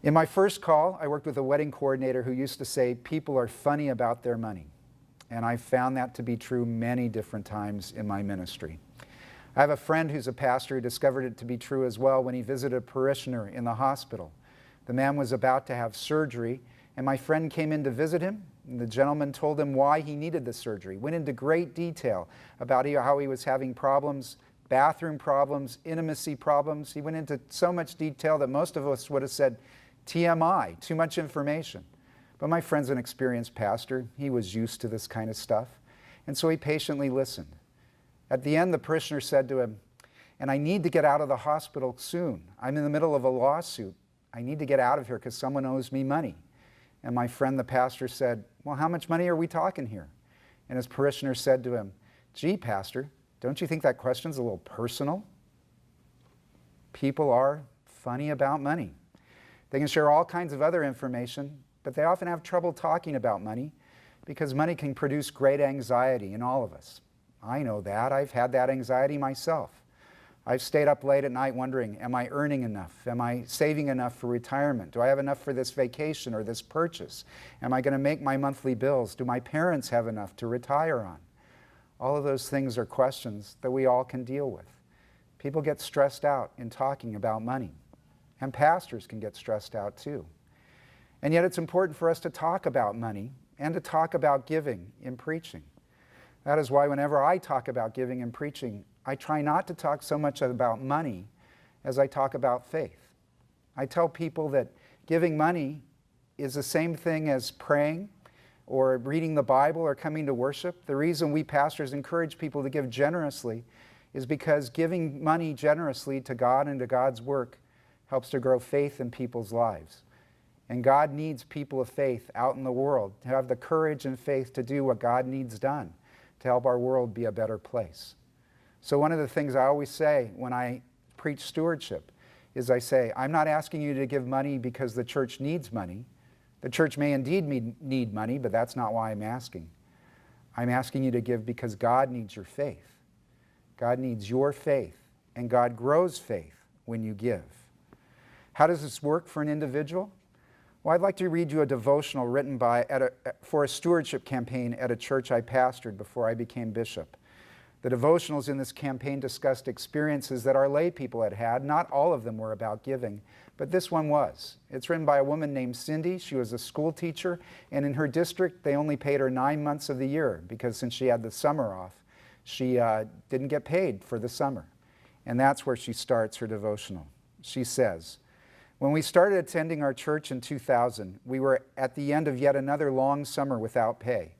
In my first call, I worked with a wedding coordinator who used to say, people are funny about their money. And I found that to be true many different times in my ministry. I have a friend who's a pastor who discovered it to be true as well when he visited a parishioner in the hospital. The man was about to have surgery, and my friend came in to visit him, and the gentleman told him why he needed the surgery, went into great detail about how he was having problems, bathroom problems, intimacy problems. He went into so much detail that most of us would have said, TMI, too much information. But my friend's an experienced pastor. He was used to this kind of stuff. And so he patiently listened. At the end, the parishioner said to him, and I need to get out of the hospital soon. I'm in the middle of a lawsuit. I need to get out of here because someone owes me money. And my friend, the pastor, said, well, how much money are we talking here? And his parishioner said to him, gee, pastor, don't you think that question's a little personal? People are funny about money. They can share all kinds of other information, but they often have trouble talking about money because money can produce great anxiety in all of us. I know that. I've had that anxiety myself. I've stayed up late at night wondering, am I earning enough? Am I saving enough for retirement? Do I have enough for this vacation or this purchase? Am I going to make my monthly bills? Do my parents have enough to retire on? All of those things are questions that we all can deal with. People get stressed out in talking about money, and pastors can get stressed out too. And yet it's important for us to talk about money and to talk about giving in preaching. That is why whenever I talk about giving and preaching, I try not to talk so much about money as I talk about faith. I tell people that giving money is the same thing as praying or reading the Bible or coming to worship. The reason we pastors encourage people to give generously is because giving money generously to God and to God's work helps to grow faith in people's lives. And God needs people of faith out in the world to have the courage and faith to do what God needs done to help our world be a better place. So one of the things I always say when I preach stewardship is I say, I'm not asking you to give money because the church needs money. The church may indeed need money, but that's not why I'm asking. I'm asking you to give because God needs your faith. God needs your faith, and God grows faith when you give. How does this work for an individual? Well, I'd like to read you a devotional written for a stewardship campaign at a church I pastored before I became bishop. The devotionals in this campaign discussed experiences that our lay people had had. Not all of them were about giving, but this one was. It's written by a woman named Cindy. She was a school teacher, and in her district, they only paid her 9 months of the year because since she had the summer off, she didn't get paid for the summer. And that's where she starts her devotional. She says, when we started attending our church in 2000, we were at the end of yet another long summer without pay.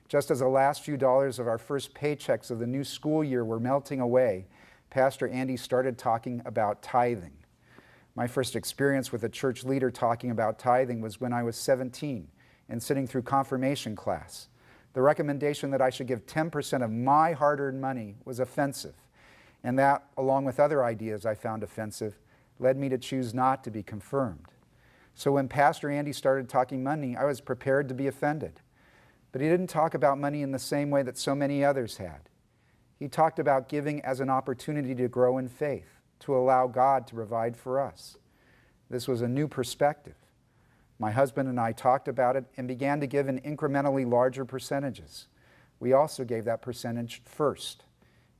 Just as the last few dollars of our first paychecks of the new school year were melting away, Pastor Andy started talking about tithing. My first experience with a church leader talking about tithing was when I was 17 and sitting through confirmation class. The recommendation that I should give 10% of my hard-earned money was offensive, and that, along with other ideas I found offensive, led me to choose not to be confirmed. So when Pastor Andy started talking money, I was prepared to be offended. But he didn't talk about money in the same way that so many others had. He talked about giving as an opportunity to grow in faith, to allow God to provide for us. This was a new perspective. My husband and I talked about it and began to give in incrementally larger percentages. We also gave that percentage first.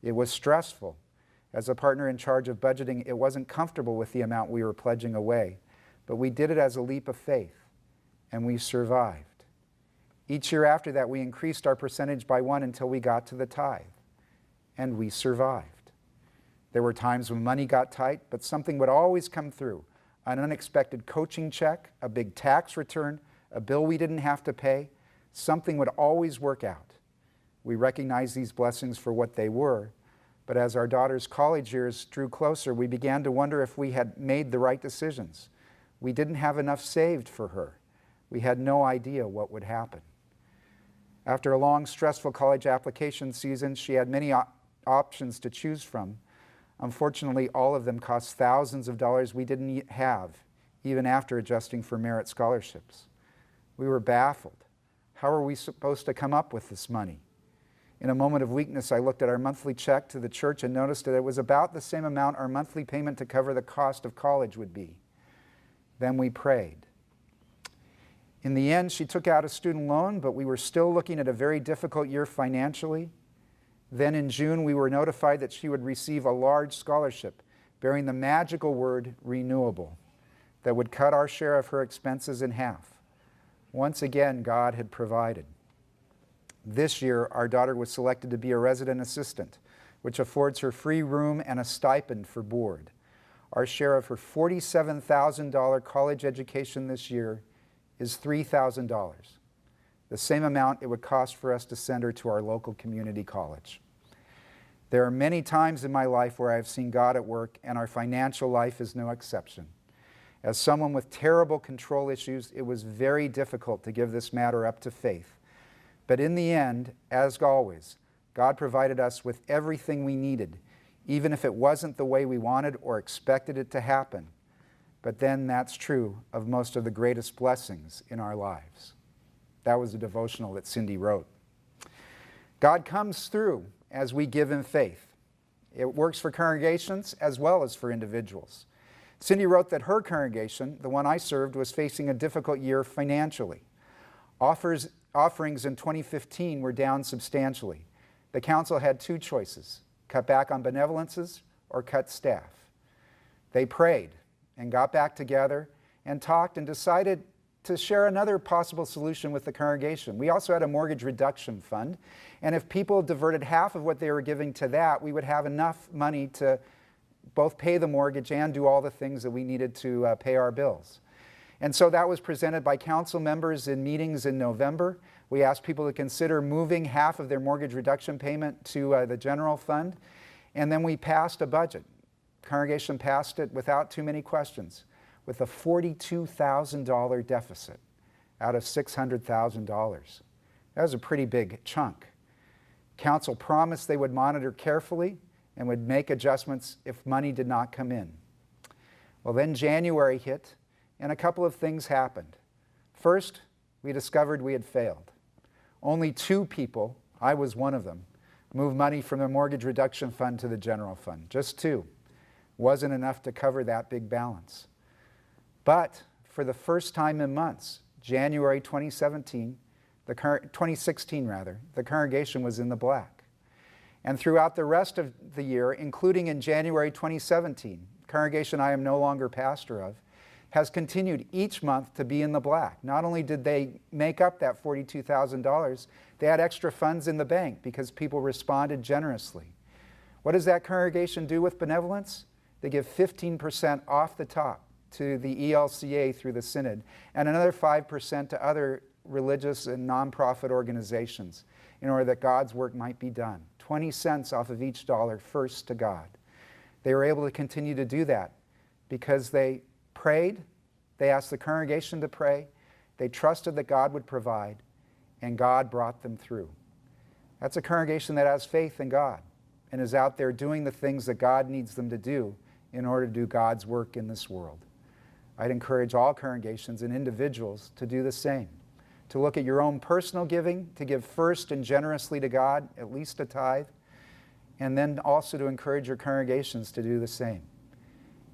It was stressful. As a partner in charge of budgeting, it wasn't comfortable with the amount we were pledging away, but we did it as a leap of faith, and we survived. Each year after that, we increased our percentage by 1 until we got to the tithe, and we survived. There were times when money got tight, but something would always come through. An unexpected coaching check, a big tax return, a bill we didn't have to pay. Something would always work out. We recognized these blessings for what they were, but as our daughter's college years drew closer, we began to wonder if we had made the right decisions. We didn't have enough saved for her. We had no idea what would happen. After a long, stressful college application season, she had many options to choose from. Unfortunately, all of them cost thousands of dollars we didn't have, even after adjusting for merit scholarships. We were baffled. How are we supposed to come up with this money? In a moment of weakness, I looked at our monthly check to the church and noticed that it was about the same amount our monthly payment to cover the cost of college would be. Then we prayed. In the end, she took out a student loan, but we were still looking at a very difficult year financially. Then in June, we were notified that she would receive a large scholarship bearing the magical word renewable that would cut our share of her expenses in half. Once again, God had provided. This year, our daughter was selected to be a resident assistant, which affords her free room and a stipend for board. Our share of her $47,000 college education this year is $3,000, the same amount it would cost for us to send her to our local community college. There are many times in my life where I have seen God at work, and our financial life is no exception. As someone with terrible control issues, it was very difficult to give this matter up to faith. But in the end, as always, God provided us with everything we needed, even if it wasn't the way we wanted or expected it to happen. But then that's true of most of the greatest blessings in our lives. That was a devotional that Cindy wrote. God comes through as we give in faith. It works for congregations as well as for individuals. Cindy wrote that her congregation, the one I served, was facing a difficult year financially. Offerings in 2015 were down substantially. The council had two choices: cut back on benevolences or cut staff. They prayed and got back together and talked and decided to share another possible solution with the congregation. We also had a mortgage reduction fund, and if people diverted half of what they were giving to that, we would have enough money to both pay the mortgage and do all the things that we needed to pay our bills. And so that was presented by council members in meetings in November. We asked people to consider moving half of their mortgage reduction payment to the general fund, and then we passed a budget. Congregation passed it without too many questions, with a $42,000 deficit out of $600,000. That was a pretty big chunk. Council promised they would monitor carefully and would make adjustments if money did not come in. Well, then January hit, and a couple of things happened. First, we discovered we had failed. Only 2 people, I was one of them, moved money from the mortgage reduction fund to the general fund. Just 2. Wasn't enough to cover that big balance. But for the first time in months, January 2016, the congregation was in the black. And throughout the rest of the year, including in January 2017, the congregation I am no longer pastor of, has continued each month to be in the black. Not only did they make up that $42,000, they had extra funds in the bank because people responded generously. What does that congregation do with benevolence? They give 15% off the top to the ELCA through the Synod, and another 5% to other religious and nonprofit organizations in order that God's work might be done. 20 cents off of each dollar first to God. They were able to continue to do that because they prayed, they asked the congregation to pray, they trusted that God would provide, and God brought them through. That's a congregation that has faith in God and is out there doing the things that God needs them to do in order to do God's work in this world. I'd encourage all congregations and individuals to do the same, to look at your own personal giving, to give first and generously to God, at least a tithe, and then also to encourage your congregations to do the same.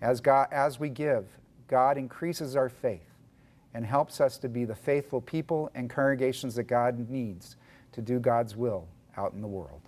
As we give, God increases our faith and helps us to be the faithful people and congregations that God needs to do God's will out in the world.